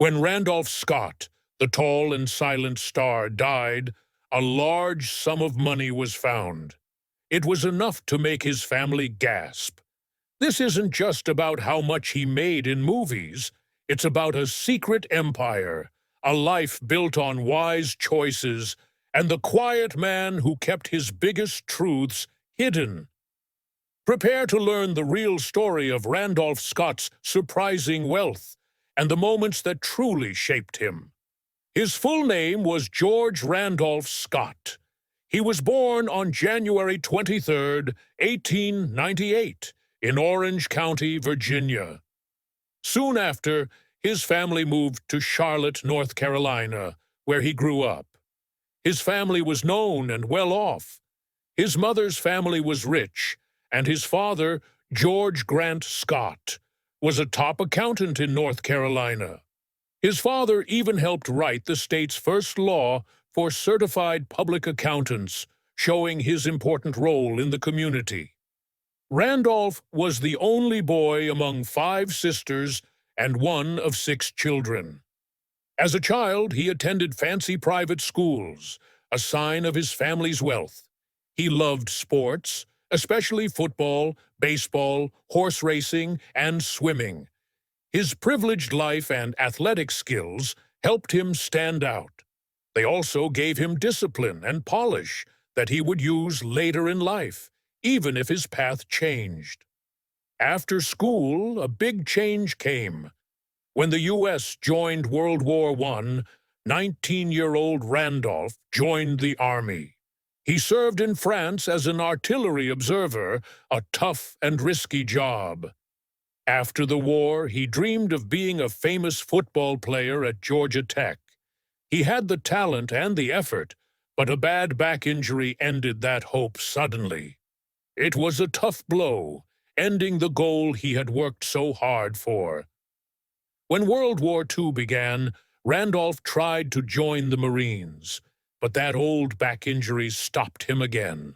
When Randolph Scott, the tall and silent star, died, a large sum of money was found. It was enough to make his family gasp. This isn't just about how much he made in movies. It's about a secret empire, a life built on wise choices, and the quiet man who kept his biggest truths hidden. Prepare to learn the real story of Randolph Scott's surprising wealth and the moments that truly shaped him. His full name was George Randolph Scott. He was born on January 23, 1898, in Orange County, Virginia. Soon after, his family moved to Charlotte, North Carolina, where he grew up. His family was known and well off. His mother's family was rich, and his father, George Grant Scott, was a top accountant in North Carolina. His father even helped write the state's first law for certified public accountants, showing his important role in the community. Randolph was the only boy among 5 sisters and one of 6 children. As a child, he attended fancy private schools, a sign of his family's wealth. He loved sports, especially football, baseball, horse racing, and swimming. His privileged life and athletic skills helped him stand out. They also gave him discipline and polish that he would use later in life, even if his path changed. After school, a big change came. When the U.S. joined World War I, 19-year-old Randolph joined the Army. He served in France as an artillery observer, a tough and risky job. After the war, he dreamed of being a famous football player at Georgia Tech. He had the talent and the effort, but a bad back injury ended that hope suddenly. It was a tough blow, ending the goal he had worked so hard for. When World War II began, Randolph tried to join the Marines, but that old back injury stopped him again.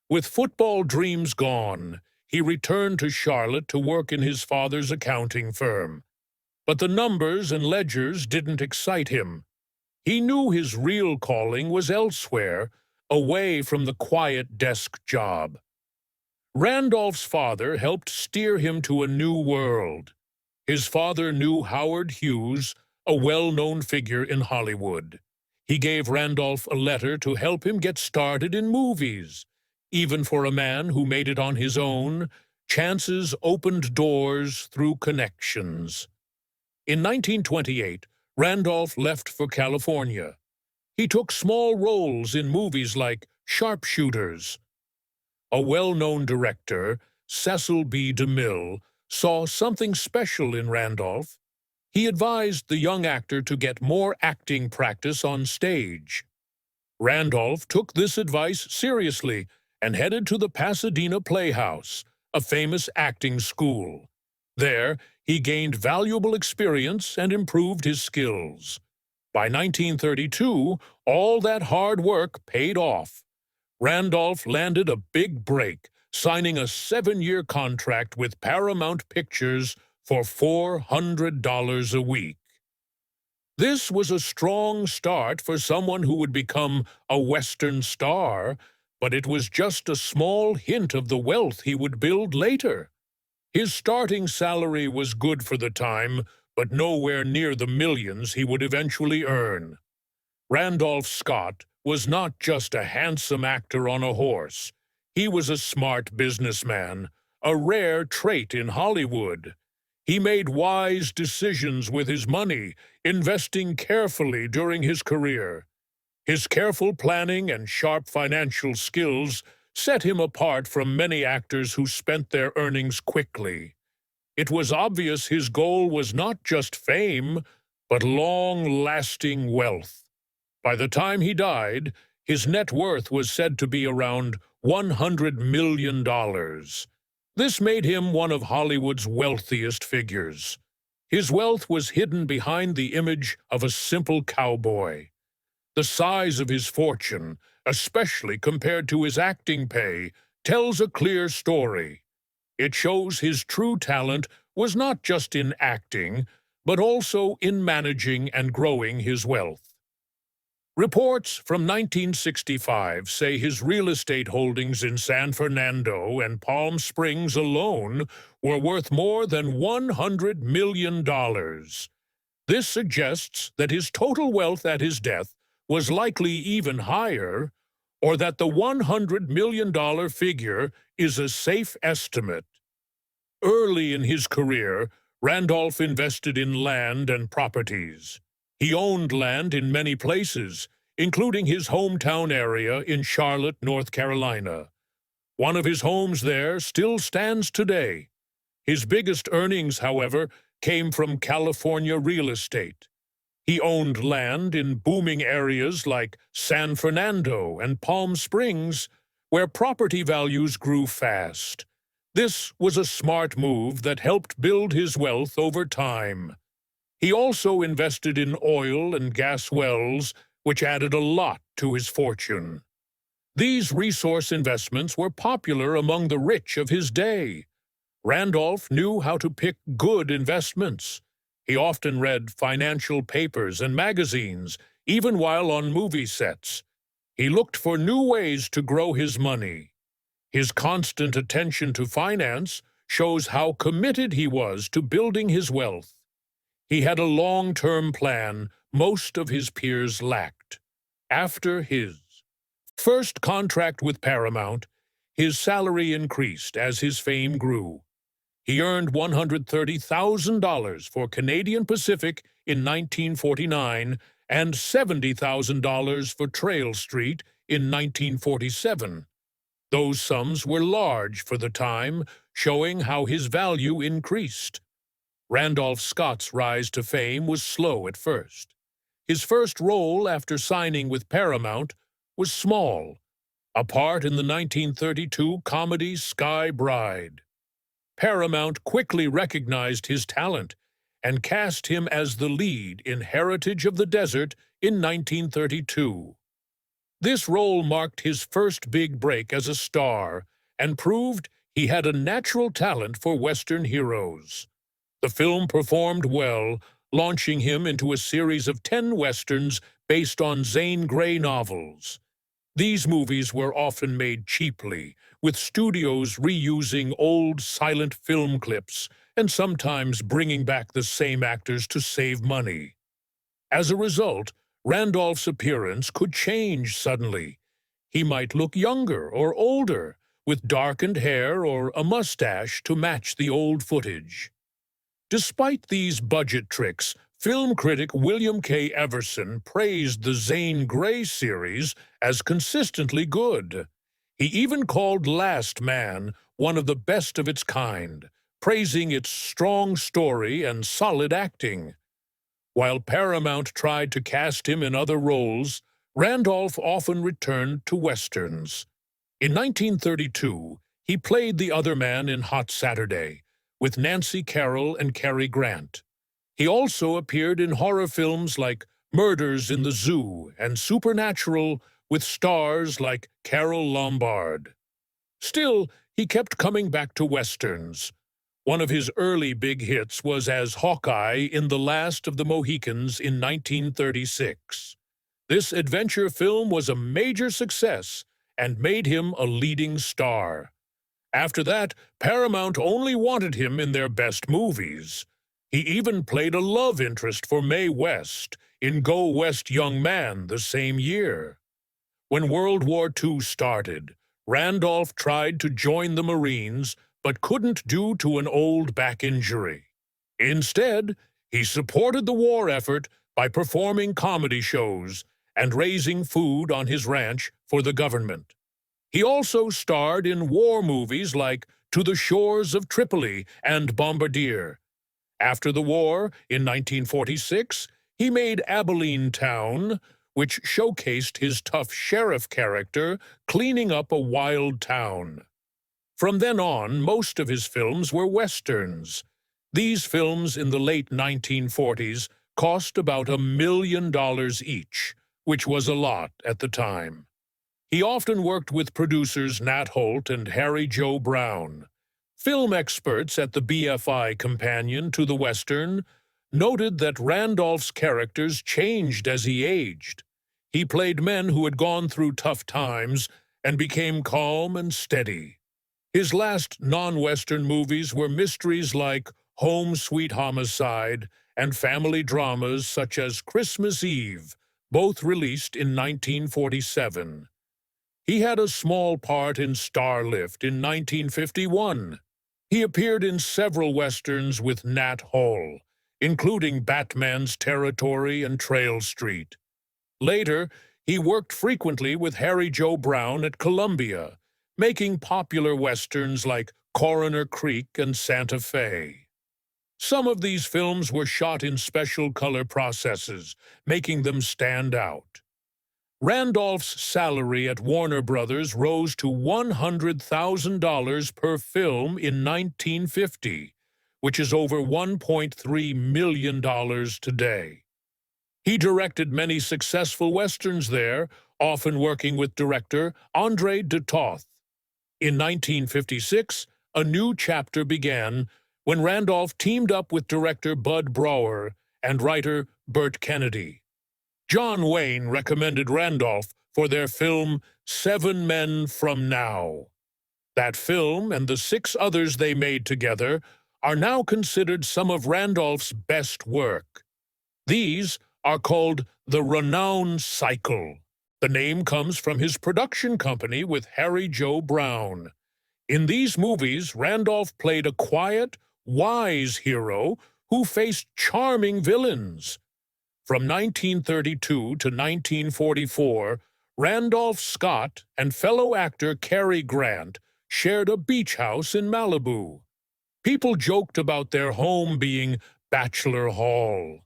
With football dreams gone, he returned to Charlotte to work in his father's accounting firm. But the numbers and ledgers didn't excite him. He knew his real calling was elsewhere, away from the quiet desk job. Randolph's father helped steer him to a new world. His father knew Howard Hughes, a well-known figure in Hollywood. He gave Randolph a letter to help him get started in movies. Even for a man who made it on his own, chances opened doors through connections. In 1928, Randolph left for California. He took small roles in movies like Sharpshooters. A well-known director, Cecil B. DeMille, saw something special in Randolph. He advised the young actor to get more acting practice on stage. Randolph took this advice seriously and headed to the Pasadena Playhouse, a famous acting school. There, he gained valuable experience and improved his skills. By 1932, all that hard work paid off. Randolph landed a big break, signing a 7-year contract with Paramount Pictures for $400 a week. This was a strong start for someone who would become a Western star, but it was just a small hint of the wealth he would build later. His starting salary was good for the time, but nowhere near the millions he would eventually earn. Randolph Scott was not just a handsome actor on a horse. He was a smart businessman, a rare trait in Hollywood. He made wise decisions with his money, investing carefully during his career. His careful planning and sharp financial skills set him apart from many actors who spent their earnings quickly. It was obvious his goal was not just fame, but long-lasting wealth. By the time he died, his net worth was said to be around $100 million. This made him one of Hollywood's wealthiest figures. His wealth was hidden behind the image of a simple cowboy. The size of his fortune, especially compared to his acting pay, tells a clear story. It shows his true talent was not just in acting, but also in managing and growing his wealth. Reports from 1965 say his real estate holdings in San Fernando and Palm Springs alone were worth more than $100 million. This suggests that his total wealth at his death was likely even higher, or that the $100 million figure is a safe estimate. Early in his career, Randolph invested in land and properties. He owned land in many places, including his hometown area in Charlotte, North Carolina. One of his homes there still stands today. His biggest earnings, however, came from California real estate. He owned land in booming areas like San Fernando and Palm Springs, where property values grew fast. This was a smart move that helped build his wealth over time. He also invested in oil and gas wells, which added a lot to his fortune. These resource investments were popular among the rich of his day. Randolph knew how to pick good investments. He often read financial papers and magazines, even while on movie sets. He looked for new ways to grow his money. His constant attention to finance shows how committed he was to building his wealth. He had a long-term plan most of his peers lacked. After his first contract with Paramount, his salary increased as his fame grew. He earned $130,000 for Canadian Pacific in 1949 and $70,000 for Trail Street in 1947. Those sums were large for the time, showing how his value increased. Randolph Scott's rise to fame was slow at first. His first role after signing with Paramount was small, a part in the 1932 comedy Sky Bride. Paramount quickly recognized his talent and cast him as the lead in Heritage of the Desert in 1932. This role marked his first big break as a star and proved he had a natural talent for Western heroes. The film performed well, launching him into a series of 10 Westerns based on Zane Grey novels. These movies were often made cheaply, with studios reusing old silent film clips and sometimes bringing back the same actors to save money. As a result, Randolph's appearance could change suddenly. He might look younger or older, with darkened hair or a mustache to match the old footage. Despite these budget tricks, film critic William K. Everson praised the Zane Grey series as consistently good. He even called Last Man one of the best of its kind, praising its strong story and solid acting. While Paramount tried to cast him in other roles, Randolph often returned to Westerns. In 1932, he played the other man in Hot Saturday, with Nancy Carroll and Cary Grant. He also appeared in horror films like Murders in the Zoo and Supernatural with stars like Carole Lombard. Still, he kept coming back to Westerns. One of his early big hits was as Hawkeye in The Last of the Mohicans in 1936. This adventure film was a major success and made him a leading star. After that, Paramount only wanted him in their best movies. He even played a love interest for Mae West in Go West Young Man the same year. When World War II started, Randolph tried to join the Marines but couldn't due to an old back injury. Instead, he supported the war effort by performing comedy shows and raising food on his ranch for the government. He also starred in war movies like To the Shores of Tripoli and Bombardier. After the war, in 1946, he made Abilene Town, which showcased his tough sheriff character cleaning up a wild town. From then on, most of his films were Westerns. These films in the late 1940s cost about $1 million each, which was a lot at the time. He often worked with producers Nat Holt and Harry Joe Brown. Film experts at the BFI companion to the Western noted that Randolph's characters changed as he aged. He played men who had gone through tough times and became calm and steady. His last non-Western movies were mysteries like Home Sweet Homicide and family dramas such as Christmas Eve, both released in 1947. He had a small part in Starlift in 1951. He appeared in several westerns with Nat Hall, including Batman's Territory and Trail Street. Later, he worked frequently with Harry Joe Brown at Columbia, making popular westerns like Coroner Creek and Santa Fe. Some of these films were shot in special color processes, making them stand out. Randolph's salary at Warner Brothers rose to $100,000 per film in 1950, which is over $1.3 million today. He directed many successful westerns there, often working with director Andre de Toth. In 1956, a new chapter began when Randolph teamed up with director Bud Brower and writer Burt Kennedy. John Wayne recommended Randolph for their film 7 Men from Now. That film and the 6 others they made together are now considered some of Randolph's best work. These are called the Renown cycle. The name comes from his production company with Harry Joe Brown. In these movies, Randolph played a quiet, wise hero who faced charming villains. From 1932 to 1944, Randolph Scott and fellow actor Cary Grant shared a beach house in Malibu. People joked about their home being Bachelor Hall.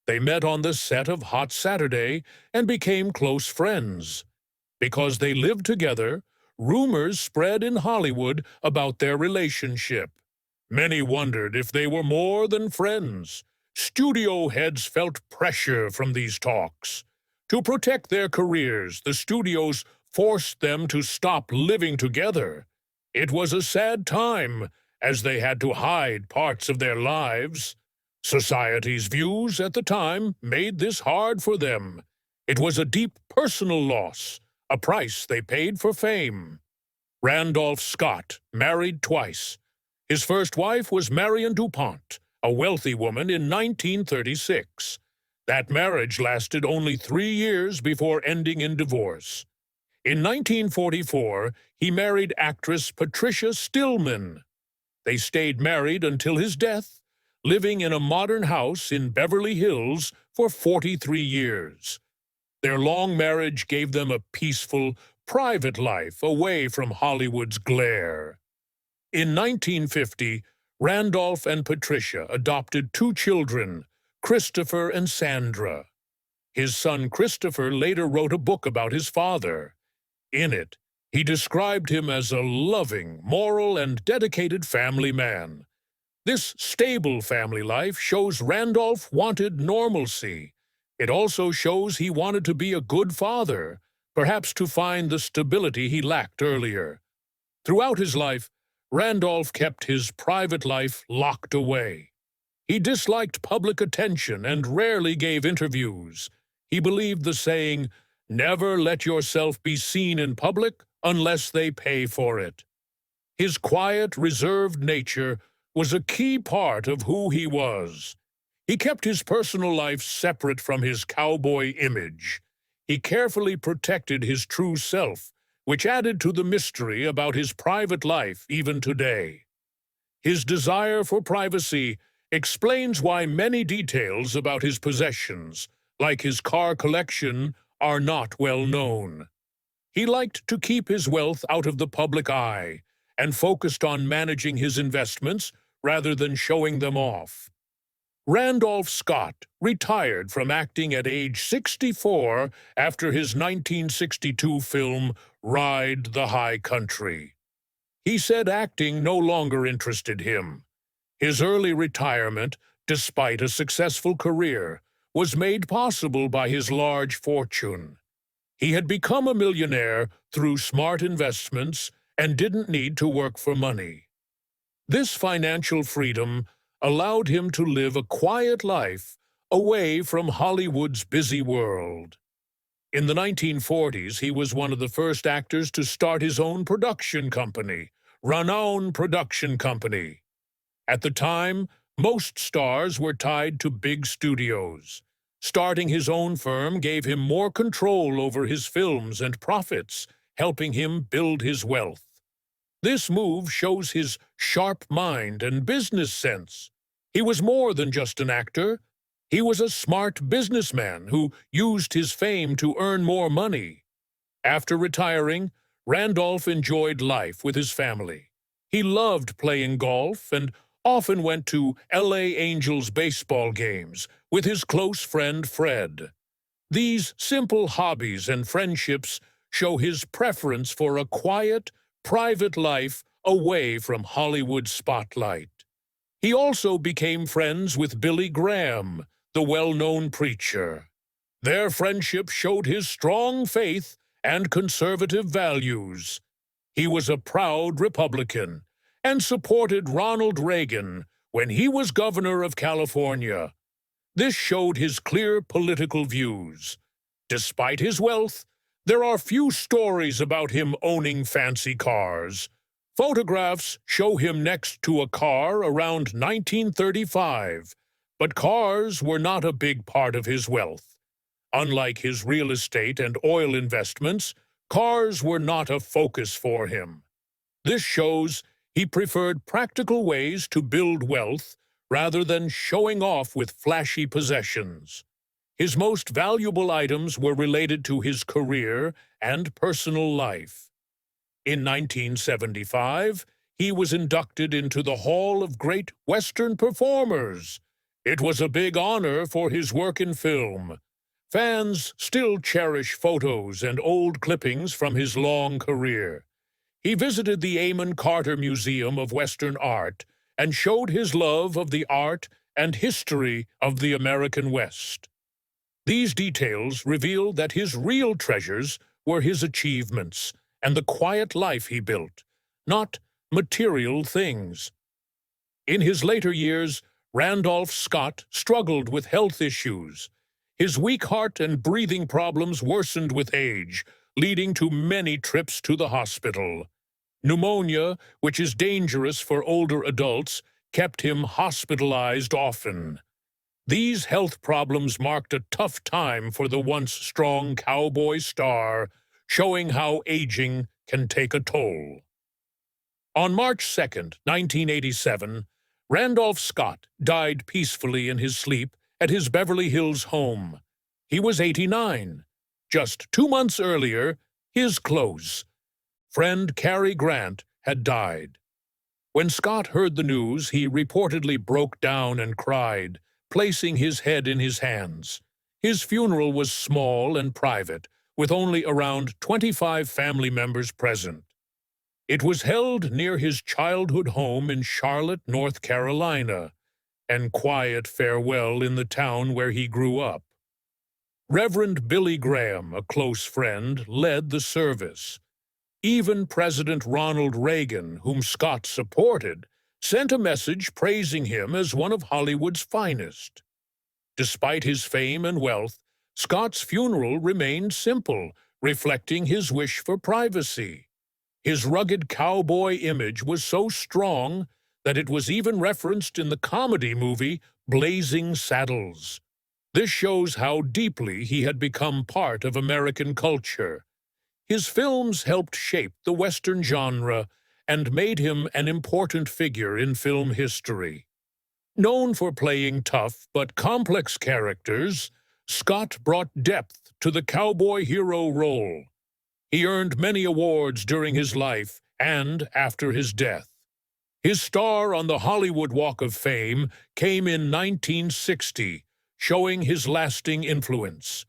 They met on the set of Hot Saturday and became close friends. Because they lived together, rumors spread in Hollywood about their relationship. Many wondered if they were more than friends. Studio heads felt pressure from these talks. To protect their careers, the studios forced them to stop living together. It was a sad time, as they had to hide parts of their lives. Society's views at the time made this hard for them. It was a deep personal loss, a price they paid for fame. Randolph Scott married twice. His first wife was Marion DuPont, a wealthy woman in 1936. That marriage lasted only 3 years before ending in divorce. In 1944, he married actress Patricia Stillman. They stayed married until his death, living in a modern house in Beverly Hills for 43 years. Their long marriage gave them a peaceful, private life away from Hollywood's glare. In 1950, Randolph and Patricia adopted 2 children, Christopher and Sandra. His son Christopher later wrote a book about his father. In it, he described him as a loving, moral, and dedicated family man. This stable family life shows Randolph wanted normalcy. It also shows he wanted to be a good father, perhaps to find the stability he lacked earlier. Throughout his life, Randolph kept his private life locked away. He disliked public attention and rarely gave interviews. He believed the saying, "Never let yourself be seen in public unless they pay for it." His quiet, reserved nature was a key part of who he was. He kept his personal life separate from his cowboy image. He carefully protected his true self, which added to the mystery about his private life even today. His desire for privacy explains why many details about his possessions, like his car collection, are not well known. He liked to keep his wealth out of the public eye and focused on managing his investments rather than showing them off. Randolph Scott retired from acting at age 64 after his 1962 film Ride the High Country. He said acting no longer interested him. His early retirement, despite a successful career, was made possible by his large fortune. He had become a millionaire through smart investments and didn't need to work for money. This financial freedom allowed him to live a quiet life away from Hollywood's busy world. In the 1940s, he was one of the first actors to start his own production company, Renown Production Company. At the time, most stars were tied to big studios. Starting his own firm gave him more control over his films and profits, helping him build his wealth. This move shows his sharp mind and business sense. He was more than just an actor. He was a smart businessman who used his fame to earn more money. After retiring, Randolph enjoyed life with his family. He loved playing golf and often went to LA Angels baseball games with his close friend Fred. These simple hobbies and friendships show his preference for a quiet, private life away from Hollywood spotlight. He also became friends with Billy Graham, the well-known preacher. Their friendship showed his strong faith and conservative values. He was a proud Republican and supported Ronald Reagan when he was governor of California. This showed his clear political views. Despite his wealth, there are few stories about him owning fancy cars. Photographs show him next to a car around 1935, but cars were not a big part of his wealth. Unlike his real estate and oil investments, cars were not a focus for him. This shows he preferred practical ways to build wealth rather than showing off with flashy possessions. His most valuable items were related to his career and personal life. In 1975, he was inducted into the Hall of Great Western Performers. It was a big honor for his work in film. Fans still cherish photos and old clippings from his long career. He visited the Amon Carter Museum of Western Art and showed his love of the art and history of the American West. These details reveal that his real treasures were his achievements and the quiet life he built, not material things. In his later years, Randolph Scott struggled with health issues. His weak heart and breathing problems worsened with age, leading to many trips to the hospital. Pneumonia, which is dangerous for older adults, kept him hospitalized often. These health problems marked a tough time for the once strong cowboy star, showing how aging can take a toll. On March 2, 1987, Randolph Scott died peacefully in his sleep at his Beverly Hills home. He was 89. Just 2 months earlier, his close friend Cary Grant had died. When Scott heard the news, he reportedly broke down and cried, placing his head in his hands. His funeral was small and private, with only around 25 family members present. It was held near his childhood home in Charlotte, North Carolina, and quiet farewell in the town where he grew up. Reverend Billy Graham, a close friend, led the service. Even President Ronald Reagan, whom Scott supported, sent a message praising him as one of Hollywood's finest. Despite his fame and wealth, Scott's funeral remained simple, reflecting his wish for privacy. His rugged cowboy image was so strong that it was even referenced in the comedy movie Blazing Saddles. This shows how deeply he had become part of American culture. His films helped shape the Western genre and made him an important figure in film history. Known for playing tough but complex characters, Scott brought depth to the cowboy hero role. He earned many awards during his life and after his death. His star on the Hollywood Walk of Fame came in 1960, showing his lasting influence.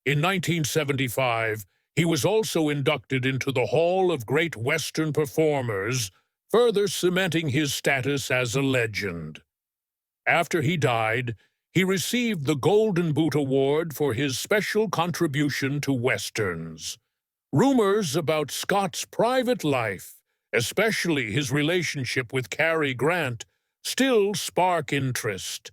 In 1975, he was also inducted into the Hall of Great Western Performers, further cementing his status as a legend. After he died, he received the Golden Boot Award for his special contribution to Westerns. Rumors about Scott's private life, especially his relationship with Cary Grant, still spark interest.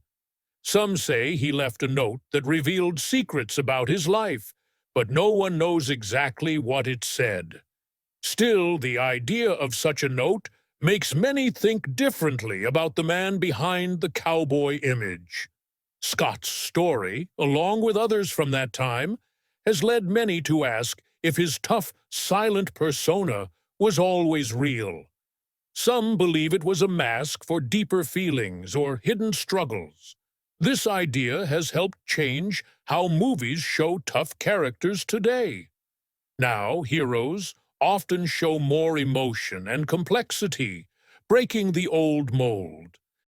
Some say he left a note that revealed secrets about his life, but no one knows exactly what it said. Still, the idea of such a note makes many think differently about the man behind the cowboy image. Scott's story, along with others from that time, has led many to ask if his tough, silent persona was always real. Some believe it was a mask for deeper feelings or hidden struggles. This idea has helped change how movies show tough characters today. Now, heroes often show more emotion and complexity, breaking the old mold.